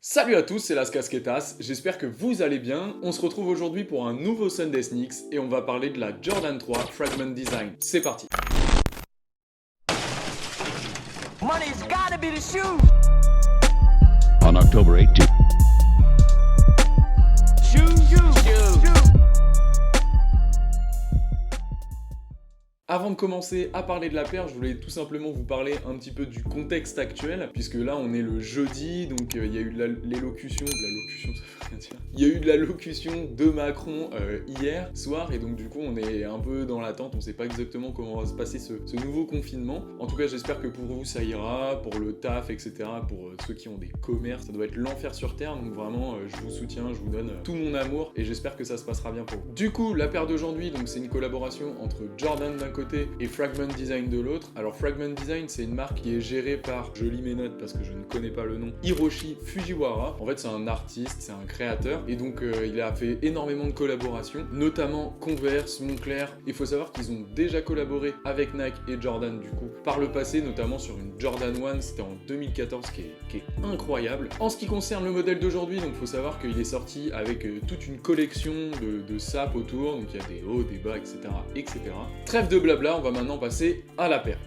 Salut à tous, c'est Las Casquetas, j'espère que vous allez bien. On se retrouve aujourd'hui pour un nouveau Sunday Sneaks et on va parler de la Jordan 3 Fragment Design. C'est parti. Money's gotta be the shoe. On October 18th. Avant de commencer à parler de la paire, je voulais tout simplement vous parler un petit peu du contexte actuel, puisque là on est le jeudi, donc il y a eu l'élocution, ça veut rien dire. Il y a eu de l'allocution de Macron hier soir, et donc du coup on est un peu dans l'attente, on sait pas exactement comment va se passer ce nouveau confinement. En tout cas j'espère que pour vous ça ira, pour le taf, etc., pour ceux qui ont des commerces, ça doit être l'enfer sur terre, donc vraiment je vous soutiens, je vous donne tout mon amour, et j'espère que ça se passera bien pour vous. Du coup, la paire d'aujourd'hui, donc c'est une collaboration entre Jordan d'un côté et Fragment Design de l'autre. Alors Fragment Design, c'est une marque qui est gérée par, je lis mes notes parce que je ne connais pas le nom, Hiroshi Fujiwara. En fait c'est un artiste, c'est un créateur, et donc il a fait énormément de collaborations, notamment Converse, Moncler. Il faut savoir qu'ils ont déjà collaboré avec Nike et Jordan du coup par le passé, notamment sur une Jordan 1, c'était en 2014, qui est incroyable. En ce qui concerne le modèle d'aujourd'hui, donc il faut savoir qu'il est sorti avec toute une collection de sapes autour, donc il y a des hauts, des bas, etc., etc. Trêve de blabla, on va maintenant passer à la paire.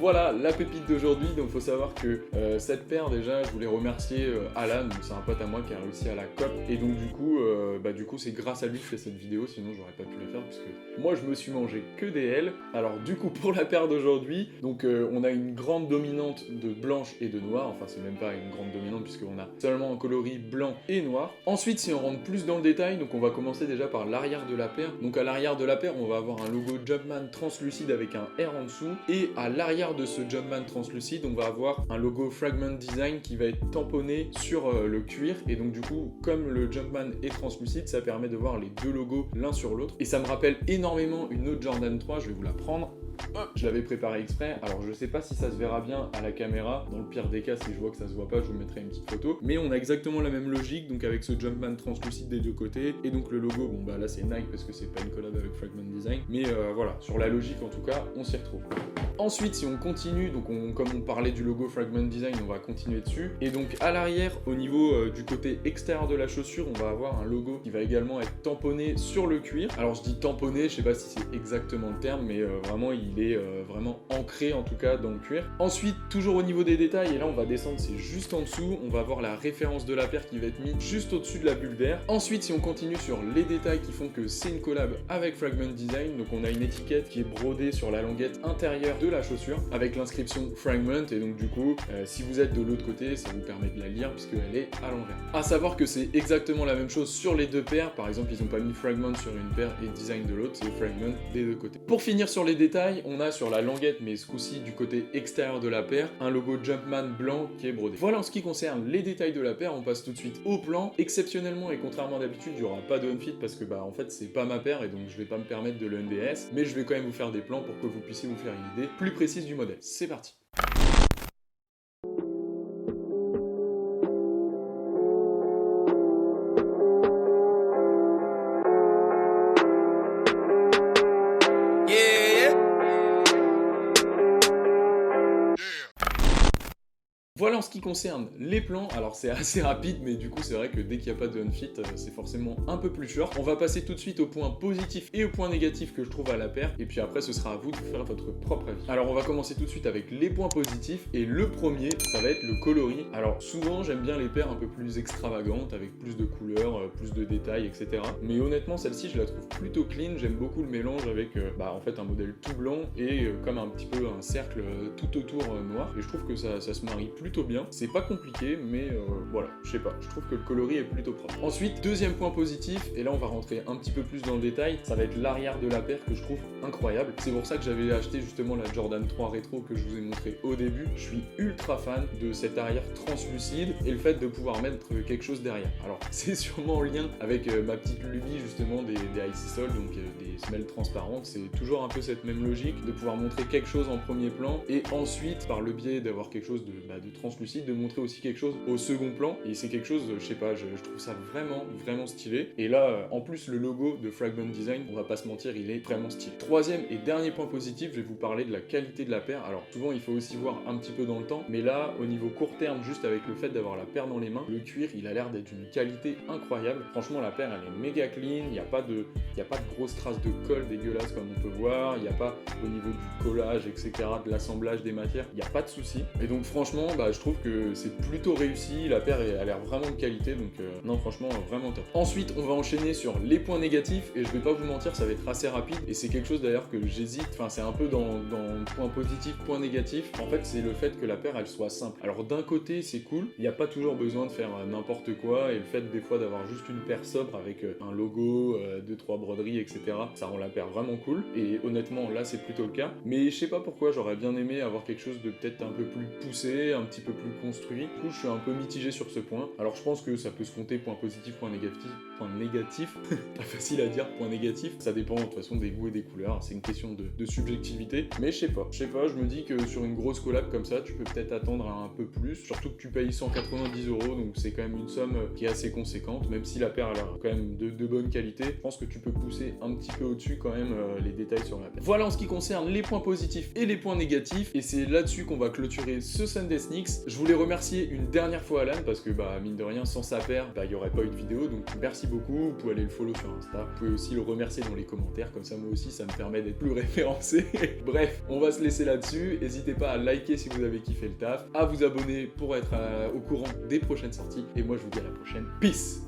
Voilà la pépite d'aujourd'hui, donc faut savoir que cette paire déjà, je voulais remercier Alan, donc c'est un pote à moi qui a réussi à la COP, et donc du coup c'est grâce à lui que je fais cette vidéo, sinon j'aurais pas pu la faire puisque moi je me suis mangé que des L. Alors du coup pour la paire d'aujourd'hui, donc on a une grande dominante de blanche et de noir, enfin c'est même pas une grande dominante puisqu'on a seulement un coloris blanc et noir. Ensuite si on rentre plus dans le détail, donc on va commencer déjà par l'arrière de la paire. Donc à l'arrière de la paire on va avoir un logo Jumpman translucide avec un R en dessous, et à l'arrière de ce Jumpman translucide, on va avoir un logo Fragment Design qui va être tamponné sur le cuir, et donc du coup, comme le Jumpman est translucide, ça permet de voir les deux logos l'un sur l'autre, et ça me rappelle énormément une autre Jordan 3, je vais vous la prendre. Hop, je l'avais préparé exprès, alors je sais pas si ça se verra bien à la caméra, dans le pire des cas si je vois que ça se voit pas je vous mettrai une petite photo, mais on a exactement la même logique, donc avec ce Jumpman translucide des deux côtés, et donc le logo, bon bah là c'est Nike parce que c'est pas une collab avec Fragment Design, mais voilà, sur la logique en tout cas, on s'y retrouve. Ensuite si on continue, donc comme on parlait du logo Fragment Design, on va continuer dessus, et donc à l'arrière, au niveau du côté extérieur de la chaussure, on va avoir un logo qui va également être tamponné sur le cuir. Alors je dis tamponné, je sais pas si c'est exactement le terme, mais vraiment il est vraiment ancré en tout cas dans le cuir. Ensuite, toujours au niveau des détails, et là on va descendre, c'est juste en dessous, on va avoir la référence de la paire qui va être mise juste au-dessus de la bulle d'air. Ensuite, si on continue sur les détails qui font que c'est une collab avec Fragment Design, donc on a une étiquette qui est brodée sur la languette intérieure de la chaussure avec l'inscription Fragment, et donc du coup, si vous êtes de l'autre côté, ça vous permet de la lire puisqu'elle est à l'envers. A savoir que c'est exactement la même chose sur les deux paires, par exemple ils n'ont pas mis Fragment sur une paire et Design de l'autre, c'est Fragment des deux côtés. Pour finir sur les détails, on a sur la languette, mais ce coup-ci du côté extérieur de la paire, un logo Jumpman blanc qui est brodé. Voilà en ce qui concerne les détails de la paire, on passe tout de suite au plan. Exceptionnellement et contrairement à d'habitude, il n'y aura pas de on-fit parce que en fait c'est pas ma paire et donc je vais pas me permettre de le NDS, mais je vais quand même vous faire des plans pour que vous puissiez vous faire une idée plus précise du modèle. C'est parti. Voilà en ce qui concerne les plans, alors c'est assez rapide, mais du coup c'est vrai que dès qu'il n'y a pas de on-fit, c'est forcément un peu plus short. On va passer tout de suite aux points positifs et aux points négatifs que je trouve à la paire, et puis après ce sera à vous de vous faire votre propre avis. Alors on va commencer tout de suite avec les points positifs, et le premier, ça va être le coloris. Alors souvent j'aime bien les paires un peu plus extravagantes, avec plus de couleurs, plus de détails, etc. Mais honnêtement celle-ci je la trouve plutôt clean, j'aime beaucoup le mélange avec en fait un modèle tout blanc et comme un petit peu un cercle tout autour noir, et je trouve que ça se marie plutôt bien. C'est pas compliqué, mais voilà, je sais pas, je trouve que le coloris est plutôt propre. Ensuite, deuxième point positif, et là on va rentrer un petit peu plus dans le détail, ça va être l'arrière de la paire que je trouve incroyable. C'est pour ça que j'avais acheté justement la Jordan 3 Rétro que je vous ai montré au début. Je suis ultra fan de cet arrière translucide et le fait de pouvoir mettre quelque chose derrière. Alors c'est sûrement en lien avec ma petite lubie justement des Icy Sol, donc des semelles transparentes. C'est toujours un peu cette même logique de pouvoir montrer quelque chose en premier plan et ensuite par le biais d'avoir quelque chose de translucide translucide, de montrer aussi quelque chose au second plan, et c'est quelque chose, je sais pas, je trouve ça vraiment stylé. Et là, en plus, le logo de Fragment Design, on va pas se mentir, il est vraiment stylé. Troisième et dernier point positif, je vais vous parler de la qualité de la paire. Alors souvent, il faut aussi voir un petit peu dans le temps, mais là, au niveau court terme, juste avec le fait d'avoir la paire dans les mains, le cuir, il a l'air d'être d'une qualité incroyable. Franchement, la paire, elle est méga clean, il n'y a pas de grosses traces de colle dégueulasses comme on peut voir, il n'y a pas au niveau du collage, etc., de l'assemblage des matières, il n'y a pas de souci. Et donc franchement, je trouve que c'est plutôt réussi, la paire a l'air vraiment de qualité, donc non, franchement, vraiment top. Ensuite, on va enchaîner sur les points négatifs, et je vais pas vous mentir, ça va être assez rapide, et c'est quelque chose d'ailleurs que j'hésite, enfin c'est un peu dans point positif, point négatif, en fait c'est le fait que la paire elle soit simple. Alors d'un côté c'est cool, il n'y a pas toujours besoin de faire n'importe quoi, et le fait des fois d'avoir juste une paire sobre avec un logo, 2-3 broderies, etc., ça rend la paire vraiment cool, et honnêtement là c'est plutôt le cas, mais je sais pas pourquoi j'aurais bien aimé avoir quelque chose de peut-être un peu plus poussé, un petit peu plus construit. Du coup je suis un peu mitigé sur ce point. Alors je pense que ça peut se compter point positif, point négatif, pas facile à dire, point négatif, ça dépend de toute façon des goûts et des couleurs, c'est une question de subjectivité, mais je sais pas, je me dis que sur une grosse collab comme ça, tu peux peut-être attendre un peu plus, surtout que tu payes 190 €, donc c'est quand même une somme qui est assez conséquente, même si la paire elle a quand même de bonne qualité, je pense que tu peux pousser un petit peu au-dessus quand même les détails sur la paire. Voilà en ce qui concerne les points positifs et les points négatifs, et c'est là-dessus qu'on va clôturer ce Sunday Sneaks. Je voulais remercier une dernière fois Alan, parce que mine de rien, sans sa paire, il n'y aurait pas eu de vidéo, donc merci beaucoup, vous pouvez aller le follow sur Insta, vous pouvez aussi le remercier dans les commentaires, comme ça moi aussi ça me permet d'être plus référencé. Bref, on va se laisser là-dessus, n'hésitez pas à liker si vous avez kiffé le taf, à vous abonner pour être au courant des prochaines sorties, et moi je vous dis à la prochaine, peace.